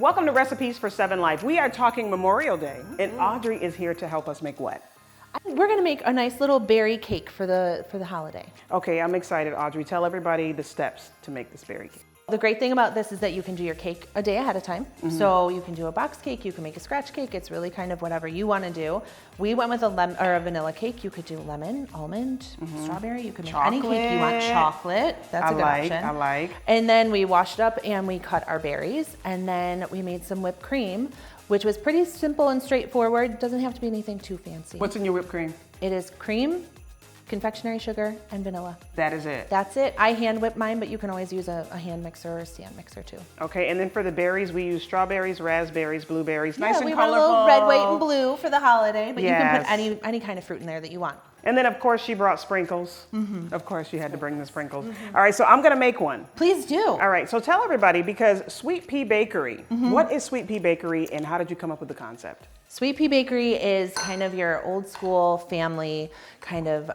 Welcome to Recipes for 7 Life. We are talking Memorial Day, and Audrey is here to help us make what? We're gonna make a nice little berry cake for the holiday. Okay, I'm excited, Audrey. Tell everybody the steps to make this berry cake. The great thing about this is that you can do your cake a day ahead of time. So you can do a box cake, you can make a scratch cake. It's really kind of whatever you want to do. We went with a vanilla cake. You could do lemon, almond, strawberry. You can make any cake you want. Chocolate. That's a good option. I like. And then we washed up and we cut our berries, and then we made some whipped cream, which was pretty simple and straightforward. Doesn't have to be anything too fancy. What's in your whipped cream? It is cream, confectionery sugar, and vanilla. That is it. That's it. I hand whip mine, but you can always use a hand mixer or a stand mixer too. Okay, and then for the berries, we use strawberries, raspberries, blueberries, nice and we colorful. want a little red, white, and blue for the holiday, but you can put Yes. any kind of fruit in there that you want. And then, of course, she brought sprinkles. Of course, you had to bring the sprinkles. All right, so I'm going to make one. Please do. All right, so tell everybody, because Sweet Pea Bakery, what is Sweet Pea Bakery and how did you come up with the concept? Sweet Pea Bakery is kind of your old school family kind of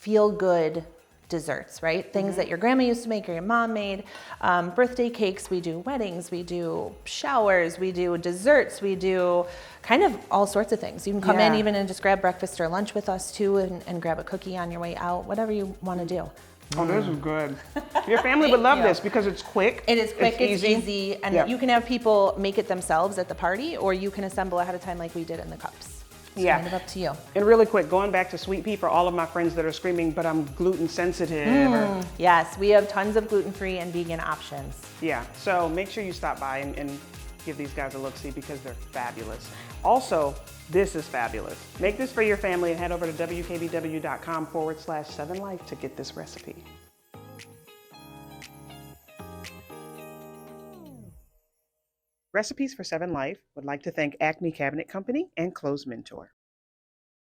feel-good desserts, right? Things that your grandma used to make or your mom made. Birthday cakes, we do weddings, we do showers, we do desserts, we do kind of all sorts of things. You can come in even and just grab breakfast or lunch with us too and grab a cookie on your way out, whatever you want to do. Oh, this is good. Your family would love this because it's quick. It is quick, it's easy, and you can have people make it themselves at the party, or you can assemble ahead of time like we did in the cups. It's kind of up to you. And really quick, going back to Sweet Pea for all of my friends that are screaming, but I'm gluten sensitive. Yes, we have tons of gluten-free and vegan options. Yeah, so make sure you stop by and give these guys a look-see because they're fabulous. Also, this is fabulous. Make this for your family and head over to wkbw.com/7life to get this recipe. Recipes for 7 Life would like to thank Acme Cabinet Company and Clothes Mentor.